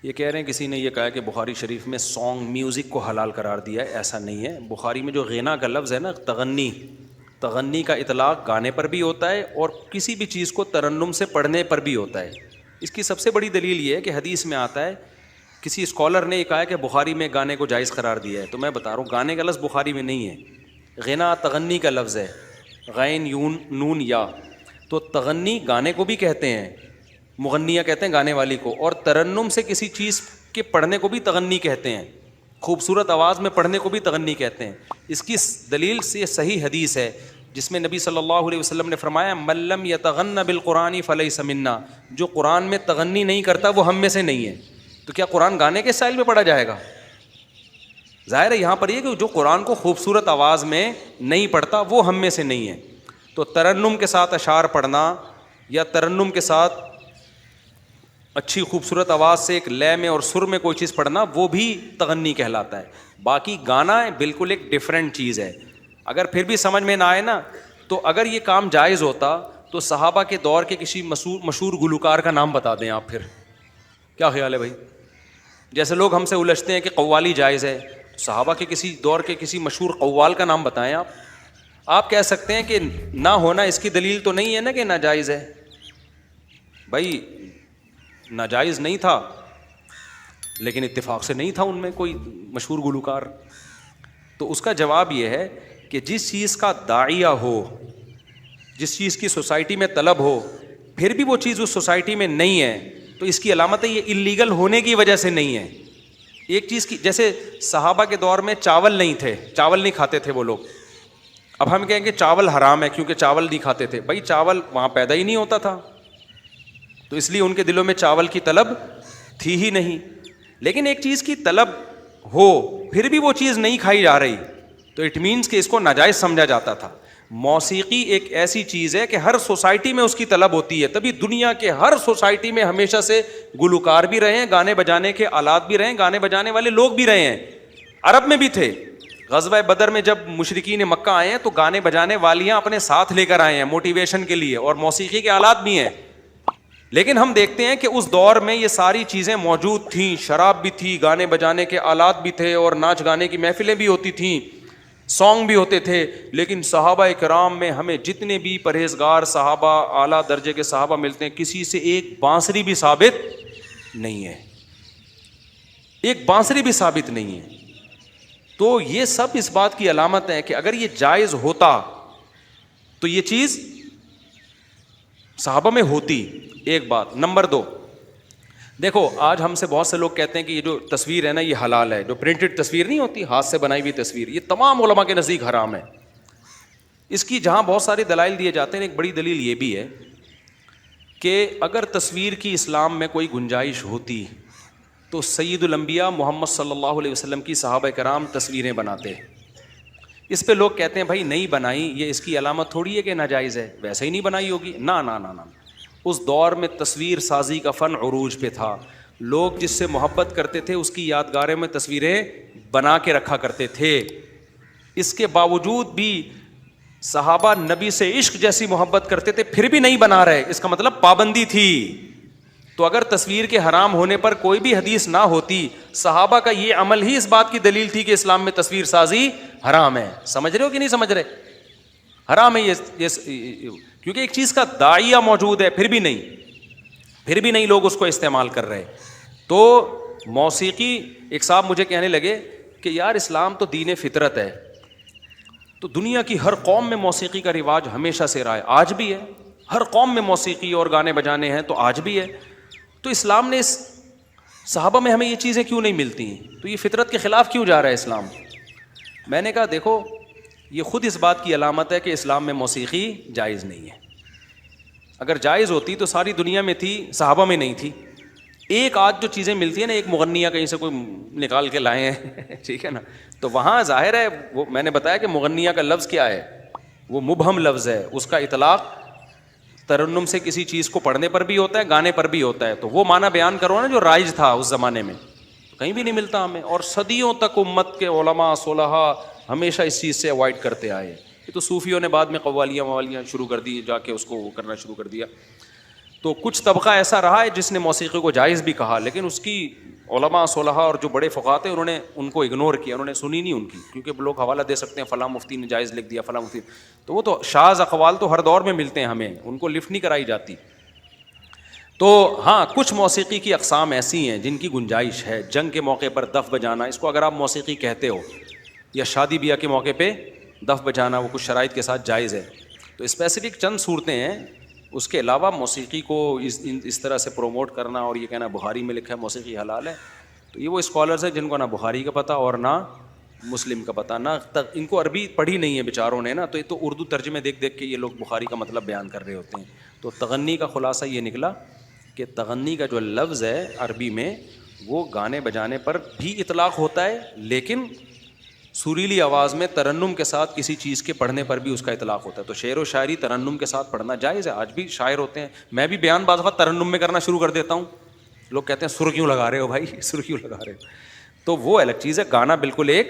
یہ کہہ رہے ہیں کسی نے یہ کہا کہ بخاری شریف میں سانگ میوزک کو حلال قرار دیا ہے. ایسا نہیں ہے. بخاری میں جو غنا کا لفظ ہے نا، تغنی کا اطلاق گانے پر بھی ہوتا ہے اور کسی بھی چیز کو ترنم سے پڑھنے پر بھی ہوتا ہے. اس کی سب سے بڑی دلیل یہ ہے کہ حدیث میں آتا ہے، کسی اسکالر نے یہ کہا ہے کہ بخاری میں گانے کو جائز قرار دیا ہے. تو میں بتا رہا ہوں گانے کا لفظ بخاری میں نہیں ہے. غنا تغنی کا لفظ ہے، غین یون نون یا. تو تغنی گانے کو بھی کہتے ہیں، مغنیہ کہتے ہیں گانے والی کو، اور ترنم سے کسی چیز کے پڑھنے کو بھی تغنی کہتے ہیں. خوبصورت آواز میں پڑھنے کو بھی تغنی کہتے ہیں. اس کی دلیل سے صحیح حدیث ہے جس میں نبی صلی اللہ علیہ وسلم نے فرمایا من لم یتغن بالقرآن فلیس منا، جو قرآن میں تغنی نہیں کرتا وہ ہم میں سے نہیں ہے. تو کیا قرآن گانے کے اسٹائل میں پڑھا جائے گا؟ ظاہر ہے یہاں پر یہ کہ جو قرآن کو خوبصورت آواز میں نہیں پڑھتا وہ ہم میں سے نہیں ہے. تو ترنم کے ساتھ اشعار پڑھنا یا ترنم کے ساتھ اچھی خوبصورت آواز سے ایک لے میں اور سر میں کوئی چیز پڑھنا وہ بھی تغنی کہلاتا ہے. باقی گانا بالکل ایک ڈفرینٹ چیز ہے. اگر پھر بھی سمجھ میں نہ آئے نا، تو اگر یہ کام جائز ہوتا تو صحابہ کے دور کے کسی مشہور گلوکار کا نام بتا دیں آپ. پھر کیا خیال ہے بھائی؟ جیسے لوگ ہم سے الجھتے ہیں کہ قوالی جائز ہے، صحابہ کے کسی دور کے کسی مشہور قوال کا نام بتائیں آپ. آپ کہہ سکتے ہیں کہ نہ ہونا اس کی دلیل تو نہیں ہے نا کہ ناجائز ہے. بھائی ناجائز نہیں تھا لیکن اتفاق سے نہیں تھا ان میں کوئی مشہور گلوکار. تو اس کا جواب یہ ہے کہ جس چیز کا داعیہ ہو، جس چیز کی سوسائٹی میں طلب ہو، پھر بھی وہ چیز اس سوسائٹی میں نہیں ہے، تو اس کی علامت ہے یہ اللیگل ہونے کی وجہ سے نہیں ہے. ایک چیز کی، جیسے صحابہ کے دور میں چاول نہیں تھے، چاول نہیں کھاتے تھے وہ لوگ. اب ہم کہیں گے چاول حرام ہے کیونکہ چاول نہیں کھاتے تھے. بھائی چاول وہاں پیدا ہی نہیں ہوتا تھا، تو اس لیے ان کے دلوں میں چاول کی طلب تھی ہی نہیں. لیکن ایک چیز کی طلب ہو پھر بھی وہ چیز نہیں کھائی جا رہی تو اٹ مینس کہ اس کو ناجائز سمجھا جاتا تھا. موسیقی ایک ایسی چیز ہے کہ ہر سوسائٹی میں اس کی طلب ہوتی ہے، تبھی دنیا کے ہر سوسائٹی میں ہمیشہ سے گلوکار بھی رہے ہیں، گانے بجانے کے آلات بھی رہے ہیں، گانے بجانے والے لوگ بھی رہے ہیں. عرب میں بھی تھے. غزوہ بدر میں جب مشرکین مکہ آئے ہیں تو گانے بجانے والیاں اپنے ساتھ لے کر آئے ہیں موٹیویشن کے لیے، اور موسیقی کے آلات بھی ہیں. لیکن ہم دیکھتے ہیں کہ اس دور میں یہ ساری چیزیں موجود تھیں، شراب بھی تھی، گانے بجانے کے آلات بھی تھے، اور ناچ گانے کی محفلیں بھی ہوتی تھیں، سانگ بھی ہوتے تھے. لیکن صحابہ کرام میں ہمیں جتنے بھی پرہیزگار صحابہ، اعلیٰ درجے کے صحابہ ملتے ہیں، کسی سے ایک بانسری بھی ثابت نہیں ہے، ایک بانسری بھی ثابت نہیں ہے. تو یہ سب اس بات کی علامت ہے کہ اگر یہ جائز ہوتا تو یہ چیز صحابہ میں ہوتی. ایک بات. نمبر 2، دیکھو آج ہم سے بہت سے لوگ کہتے ہیں کہ یہ جو تصویر ہے نا یہ حلال ہے. جو پرنٹڈ تصویر نہیں ہوتی، ہاتھ سے بنائی ہوئی تصویر، یہ تمام علماء کے نزدیک حرام ہے. اس کی جہاں بہت سارے دلائل دیے جاتے ہیں، ایک بڑی دلیل یہ بھی ہے کہ اگر تصویر کی اسلام میں کوئی گنجائش ہوتی تو سید الانبیاء محمد صلی اللہ علیہ وسلم کی صحابہ کرام تصویریں بناتے. اس پہ لوگ کہتے ہیں بھائی نہیں بنائی، یہ اس کی علامت تھوڑی ہے کہ ناجائز ہے، ویسے ہی نہیں بنائی ہوگی. نہ نہ نہ نہ، اس دور میں تصویر سازی کا فن عروج پہ تھا. لوگ جس سے محبت کرتے تھے اس کی یادگاریں میں تصویریں بنا کے رکھا کرتے تھے. اس کے باوجود بھی صحابہ نبی سے عشق جیسی محبت کرتے تھے، پھر بھی نہیں بنا رہے. اس کا مطلب پابندی تھی. تو اگر تصویر کے حرام ہونے پر کوئی بھی حدیث نہ ہوتی، صحابہ کا یہ عمل ہی اس بات کی دلیل تھی کہ اسلام میں تصویر سازی حرام ہے. سمجھ رہے ہو کہ نہیں سمجھ رہے؟ حرام ہے یہ کیونکہ ایک چیز کا داعیہ موجود ہے، پھر بھی نہیں لوگ اس کو استعمال کر رہے. تو موسیقی، ایک صاحب مجھے کہنے لگے کہ یار اسلام تو دین فطرت ہے، تو دنیا کی ہر قوم میں موسیقی کا رواج ہمیشہ سے رہا ہے، آج بھی ہے. ہر قوم میں موسیقی اور گانے بجانے ہیں تو آج بھی ہے. تو اسلام نے اس صحابہ میں ہمیں یہ چیزیں کیوں نہیں ملتی ہیں؟ تو یہ فطرت کے خلاف کیوں جا رہا ہے اسلام؟ میں نے کہا دیکھو یہ خود اس بات کی علامت ہے کہ اسلام میں موسیقی جائز نہیں ہے. اگر جائز ہوتی تو ساری دنیا میں تھی، صحابہ میں نہیں تھی. ایک آدھ جو چیزیں ملتی ہیں نا، ایک مغنیہ کہیں سے کوئی نکال کے لائے ہیں ٹھیک ہے نا، تو وہاں ظاہر ہے وہ میں نے بتایا کہ مغنیہ کا لفظ کیا ہے، وہ مبہم لفظ ہے. اس کا اطلاق ترنم سے کسی چیز کو پڑھنے پر بھی ہوتا ہے، گانے پر بھی ہوتا ہے. تو وہ معنی بیان کرو نا جو رائج تھا اس زمانے میں، کہیں بھی نہیں ملتا ہمیں. اور صدیوں تک امت کے علماء صلحاء ہمیشہ اس چیز سے اوائڈ کرتے آئے. یہ تو صوفیوں نے بعد میں قوالیاں شروع کر دی، جا کے اس کو وہ کرنا شروع کر دیا. تو کچھ طبقہ ایسا رہا ہے جس نے موسیقی کو جائز بھی کہا, لیکن اس کی علماء صلحاء اور جو بڑے فقہاء تھے انہوں نے ان کو اگنور کیا, انہوں نے سنی نہیں ان کی, کیونکہ لوگ حوالہ دے سکتے ہیں فلاں مفتی نے جائز لکھ دیا, فلاں مفتی, تو وہ تو شاذ اقوال تو ہر دور میں ملتے ہیں ہمیں, ان کو لفٹ نہیں کرائی جاتی. تو ہاں کچھ موسیقی کی اقسام ایسی ہیں جن کی گنجائش ہے. جنگ کے موقع پر دف بجانا, اس کو اگر آپ موسیقی کہتے ہو, یا شادی بیاہ کے موقع پہ دف بجانا, وہ کچھ شرائط کے ساتھ جائز ہے. تو اسپیسیفک چند صورتیں ہیں, اس کے علاوہ موسیقی کو اس طرح سے پروموٹ کرنا اور یہ کہنا بخاری میں لکھا ہے موسیقی حلال ہے, تو یہ وہ اسکالرز ہیں جن کو نہ بخاری کا پتہ اور نہ مسلم کا پتہ, نہ ان کو عربی پڑھی نہیں ہے بیچاروں نے نا, تو یہ تو اردو ترجمے دیکھ دیکھ کے یہ لوگ بخاری کا مطلب بیان کر رہے ہوتے ہیں. تو تغنی کا خلاصہ یہ نکلا کہ تغنی کا جو لفظ ہے عربی میں وہ گانے بجانے پر بھی اطلاق ہوتا ہے, لیکن سریلی آواز میں ترنم کے ساتھ کسی چیز کے پڑھنے پر بھی اس کا اطلاق ہوتا ہے. تو شعر و شاعری ترنم کے ساتھ پڑھنا جائز ہے, آج بھی شاعر ہوتے ہیں. میں بھی بیان بعض وقت ترنم میں کرنا شروع کر دیتا ہوں, لوگ کہتے ہیں سر کیوں لگا رہے ہو بھائی, سر کیوں لگا رہے ہو, تو وہ الگ چیز ہے. گانا بالکل ایک